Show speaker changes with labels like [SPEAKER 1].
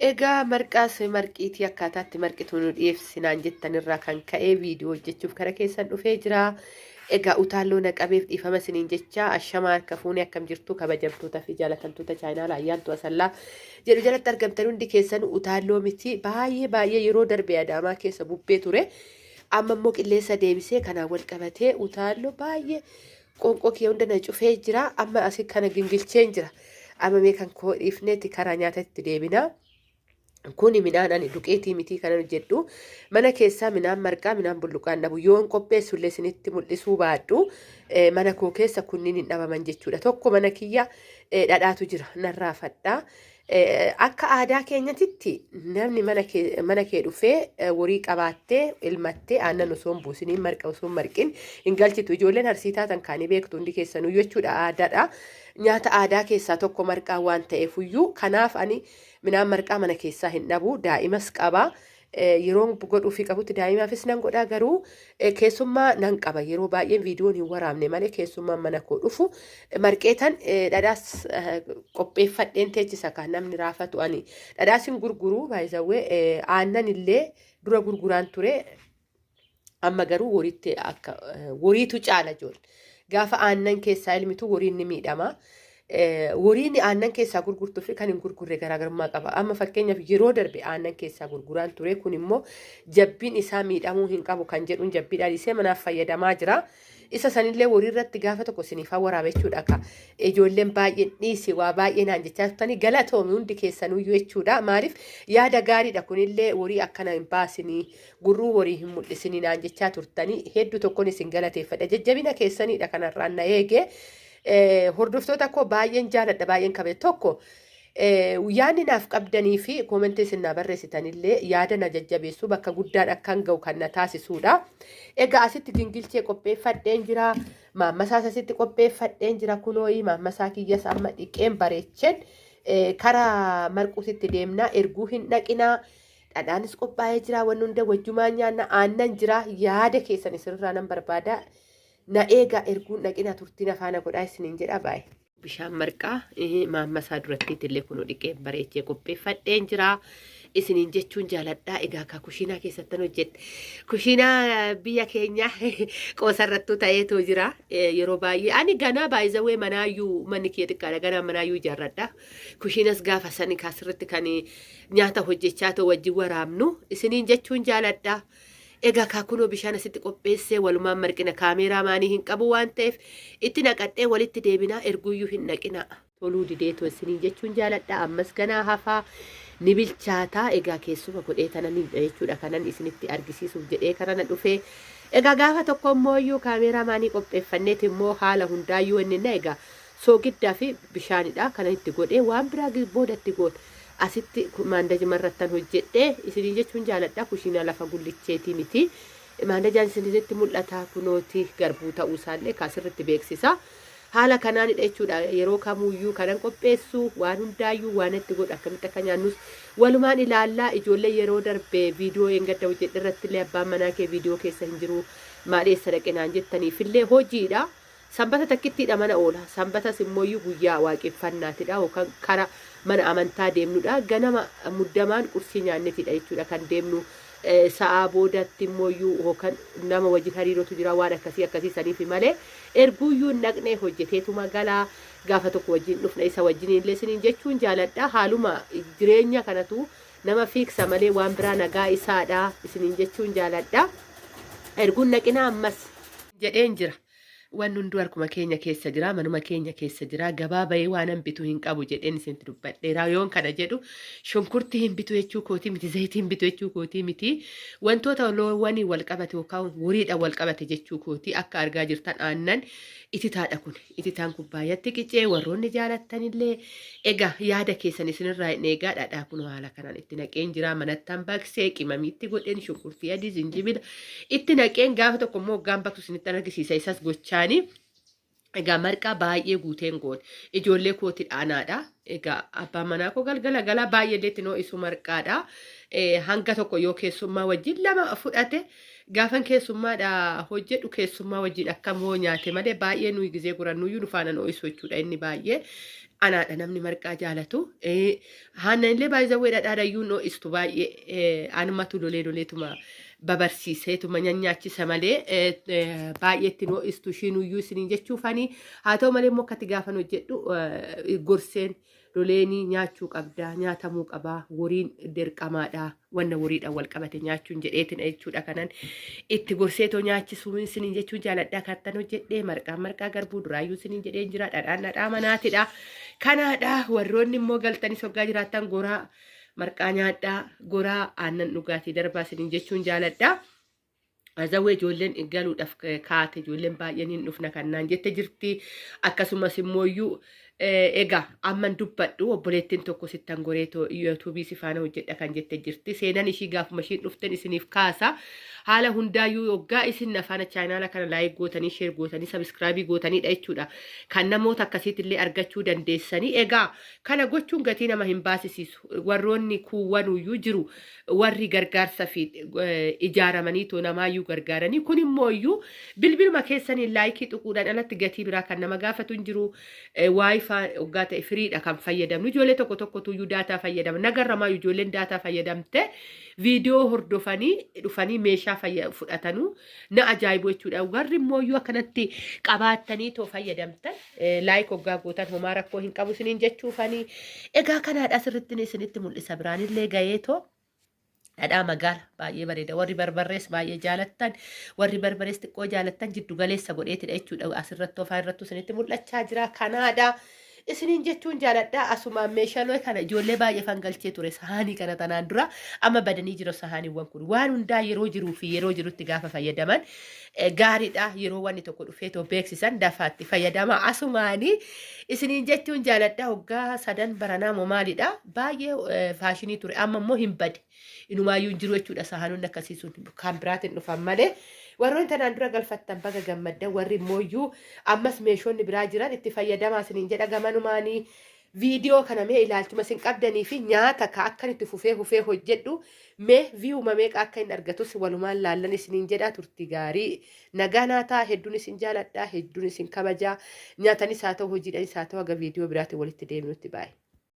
[SPEAKER 1] Egaa marqaas marqiitii akkaataatti marqituu nu dhiyeessinaan jettanirraa kan ka'ee viidiyoo hojjechuuf kara keessan dhufee jira. Egaa utaaloo naqabeef dhiifama isiniin jecha ashamaa harka fuunee akkam jirtu kabajamtoota fi jaalatamtoota chaayinaalaa ayyaantu asallaa jedhu jalatti argamtan hundi keessan utaaloo miti baay'ee yeroo darbee adaamaa keessa bubbee ture. Amma immoo qilleensa deebisee kanaan wal qabatee utaaloo baay'ee qoonqoo kee hunda na cufee jira. Amma asii kana gingilcheen jira. Amma mee kan koo dhiifneeti karaa nyaatatti deebina. Kuni midhaan ani duqeetii mitii kan hojjedhu mana keessaa midhaan marqaa midhaan bulluqaan dhabu yoon qopheessullee isinitti mul'isuu baadhu mana koo keessa kunniin hin dhabaman jechuudha. Tokko mana kiyya dhadhaatu jira narraa fadhaa. Akka aadaa keenyatitti namni mana kee dhufee horii qabaattee ilmattee aannan osoo hin buusiniin marqa osoo hin marqin hin galchitu. Ijoolleen harsii taatan kaanii beektu hundi keessanuu jechuudha aadaadha. Nyaata aadaa keessaa tokko marqaa waan ta'eefuyyuu kanaaf ani midhaan marqaa mana keessaa hin dhabu daa'imas qaba. Yeroo godhuufi qabutti daa'imaafis nan godha garuu keessummaa nan qaba yeroo baay'ee viidiyoon hin waraabne malee keessummaan mana koo dhufu marqeetan dhadhaas qopheeffadheen teechisa kan namni raafatu ani dhadhaas hin gurguru baay'isawwee aannan illee dura gurguraan ture amma garuu woriitu caala ijoollee. Gaafa aannan keessaa ilmitu woriin ni miidhama. Woriin aannan keessaa gurgurtuu fi kan hin gurgurre garaagarummaa qaba. Amma fakkeenyaaf yeroo darbe aannan keessaa gurguraan ture kun immoo jabbiin isaa miidhamuu hin qabu kan jedhuun jabbiidhaan isee manaaf fayyadamaa jira. Isa sanillee horii irratti gaafa tokko siniifaa waraabechuudha ka. Ijoolleen baay'een dhiisi waa baay'ee naan jechaa turtanii galatoomi hundi keessanuyyuu jechuudha. Maaliif yaada gaariidha kunillee horii akkana hin baasinii gurruu horii hin mul'isinii naan jechaa turtanii hedduu tokkoon isin galateeffadha. Jajjabina keessaniidha kanarraan na eege. Hordoftoota koo baay'een jaaladha baay'een kabe tokko. Yaadni naaf qabdanii fi koomentii isin naa barreessitanillee yaada na jajjabeessuu bakka guddaan akkan ga'u kan na taasisuudha. Egaa asitti gingilchee qopheeffadheen jira. Maammasaas asitti qopheeffadheen jira kunooyi maammasaa kiyyas amma dhiqeen bareecheen karaa marquusitti deemnaa erguu hin dhaqinaa. Dhadhaanis qophaa'ee jira wanni hunda wajjumaan nyaanna aannan jira yaada keessan isirraa nan barbaada. Na eegaa erguun dhaqina turtiin afaana godhaa isiniin jedha baay'ee. Bishaan marqaa maammasaa duratti illee kunoo dhiqeen bareechee qopheeffadheen jira. Isiniin jechuun jaaladhaa. Egaa akka kushiinaa keessattan hojjedhe. Kushiinaa biyya keenya qoosarrattuu ta'eetu jira. Yeroo baay'ee ani ganaa baay'izawee manaayyuu manni kee xiqqaadha ganaa manaayyuu ijaarradha. Kushiinas gaafa sani kaasirratti kan nyaata hojjechaa ta'u wajjin waraabnu. Isiniin jechuun jaaladhaa. Egaa kaakunoo bishaan asitti qopheessee walumaan marqina kaameeraa maanii hin qabu waan ta'eef itti naqadhee walitti deebinaa erguuyyuu hin naqina. Toluu dideetu isiniin jechuun jaaladha. Ammas ganaa hafaa ni bilchaataa. Egaa keessuma godhee tanan jechuudha kanan isinitti argisiisuuf jedhee kanana dhufee. Egaa gaafa tokko immoo kaameeraa maanii qopheeffanneet immoo haala hundaayyuu inni egaa soogiddaa fi bishaanidha kanan itti godhee waan biraa boodatti godhe. Asitti maandaji marrattan hojjedhee isinii jechuun jaaladha kushiinaa lafa gullicheetii miti. Maandajaan isinitti mul'ata kunooti garbuu ta'uu isaallee kaasirratti beeksisa. Haala kanaanidha jechuudha yeroo kamuyyuu kanan qopheessu waan hundaayyuu waan itti godha akkamitti akka nyaannus walumaan ilaallaa. Ijoollee yeroo darbee viidiyoo eeggadda hojjedhe irrattillee abbaan manaa kee viidiyoo keessa hin jiru maadheessa dhaqinaan jettaniifillee hojiidha. Sanbata takkittiidha mana oola. Sanbatas immoo guyyaa waaqeffannaatidha yookaan karaa mana amantaa deemnudha. Ganama muddamaan qursii nyaannetidha jechuudha kan deemnu. Sa'aa boodatti immoo yookaan nama wajjin hariirootu jira waan akkasii saniif malee erguuyyuu naqnee hojjeteetuma galaa gaafa tokko wajjin dhufna isa wajjin illee isiniin jechuun jaaladha. Haaluma jireenya kanatu nama fiiksa malee waan biraa nagaa isaadha isiniin jechuun jaaladha. Erguun naqina ammas jedheen jira. Waan hunduu harkuma keenya keessa jira manuma keenya keessa jira gabaa bahee waan bitu hin qabu jedheen isinitti dubbadheera yoon kana jedhu shunkurtii hin bitu jechuu kootii miti zayitii hin bitu jechuu kootii miti wantoota loowwanii wal qabate yookaan horiidha wal qabate jechuu kootii akka argaa jirtan aannan ititaadha kun ititaan kubbaayatti qicee warroonni jaalattanillee egaa yaada keessan isinirraa hin eegaa dhadhaa kun haala kanaan itti naqeen jira manattaan baqsee qimamiitti godheen shunkurtii adii zinjibila itti naqeen gaafa tokko immoo hoggaan baqsu isinitti argisiisa isas gochaa. Egaa marqaa baay'ee guuteen goon ijoollee kooti dhaanaadha. Egaa abbaan manaa koo galgala baay'ee itti noo isu marqaadha. Hanga tokko yoo keessummaa wajjin lama fudhate gaafan keessummaadha hojjedhu keessummaa wajjin akkam hoo nyaate malee baay'ee nuyi gizee gurannuyyuu nu faana noo isu jechuudha inni baay'ee. Anaadha namni marqaa jaalatu. Haana illee baay'ee dhadhaadhayyuu noo istu baay'ee anumatu loleetuma. Babarsiiseetuma nyaanyaachisa malee baay'eetti noo istu ishiinuyyuu isiniin jechuufanii haa ta'u malee immoo akkatti gaafan hojjedhu gorseen loleenii nyaachuu qabdaa nyaatamuu qabaa woriin dirqamaadhaa wanna woriidhaan wal qabate nyaachuun jedheetin jechuudha kanan itti gorseetoo nyaachisuu isiniin jechuun jaaladhaa kattan hojjedhee marqaa garbuu duraayyuu isiniin jedheen jira dhadhaa manaatidha kanaadha warroonni immoo galtanii soggaa jiraattan goraa. Marqaa nyaadhaa goraa aannan dhugaatii darbaa isiniin jechuun jaaladhaa. Azawwee ijoolleen galuudhaaf kaate ijoolleen baay'een hin dhufna kannaan jette jirti. Akkasumas immooyyuu egaa amman dubbadhu obboleettiin tokko sittan goreetoo yuutuubii si faana hojjedha kan jette jirti. Seenaan ishii gaafuma ishiin dhuftan isiniif kaasa. Haala hundaayyuu yoggaa isin afaana chaanaala kana laayik gootanii sheer gootanii sabiskiraabii gootanidha jechuudha. Kan namoota akkasiitillee argachuu dandeessanii. Egaa kana gochuun gatii nama hin baasisiisu. Warroonni kuuwanuyyuu jiru. Warri gargaarsa fi ijaaramanii too namaayyuu gargaaranii. Kun immooyyuu bilbiluma keessanii laayikii xuquudhaan alatti gatii biraa kan nama gaafatu hin jiru. Waayifaa hoggaa ta'e firiidha kan fayyadamnu. Ijoollee tokko tuyyuu daataa fayyadama. Nagarramaayyuu ijoolleen daataa fayyadamte viidiyoo hordofanii dhufanii meeshaa fudhatanuu na ajaa'ibu jechuudha. Warri immooyyuu akkanatti qabaattanii too fayyadamtan laayik hoggaa gootan homaa rakkoo hin qabu isiniin jechuufanii. Egaa kanaadha asirratti isinitti mul'isa biraanillee gaheetoo. Dhadhaa magaala baay'ee bareeda warri barbarees baay'ee jaalattan warri barbarees xiqqoo jaalattan jiddu galeessa godheetidha jechuudha asirratti ofaa irrattu isinitti mul'achaa jira kanaadha. Isiniin jechuun jaaladhaa asumaan meeshaalee kana ijoollee baay'ee fangalchee ture sahaanii kana tanaan dura amma badanii jiru sahaaniiwwan kun waan hundaa yeroo jiruu fi yeroo jirutti gaafa fayyadaman gaariidha yeroo wanni tokko dhufee too beeksisan dafaatti fayyadama asumaanii isiniin jechuun jaaladhaa hoggaa sadan baranaa moo maalidha baay'ee faashinii ture amma immoo hin bade inumaayyuu hin jiru jechuudha sahaanonni akkasiisuun kan biraatiin dhufan malee. Warroonni tanaan dura galfattan baga gammaddan warri immooyyuu ammas meeshonni biraa jiran itti fayyadamaa isiniin jedha gamanumaanii viidiyoo kana mee ilaalchuma isin qabdanii fi nyaata akkan itti fufee hojjedhu mee viiyuma meeqa akka hin argatus walumaan laallan isiniin jedha turtii gaarii nagaa naataa hedduun isin jaaladhaa hedduun isin kabajaa nyaatanis haa ta'u hojiidhanis haa ta'u aga viidiyoo biraatiin walitti deemnutti baay'ee.